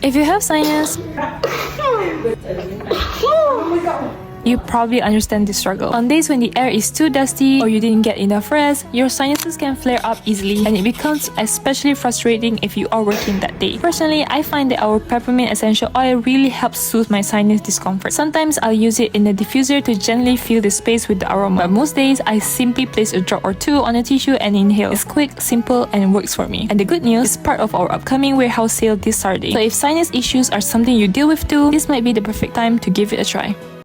If you have sinus, you probably understand this struggle. On days when the air is too dusty or you didn't get enough rest, your sinuses can flare up easily, and it becomes especially frustrating if you are working that day. Personally, I find that our peppermint essential oil really helps soothe my sinus discomfort. Sometimes I'll use it in a diffuser to gently fill the space with the aroma, but most days I simply place a drop or two on a tissue and inhale. It's quick, simple, and works for me. And the good news is part of our upcoming warehouse sale this Saturday. So if sinus issues are something you deal with too, this might be the perfect time to give it a try.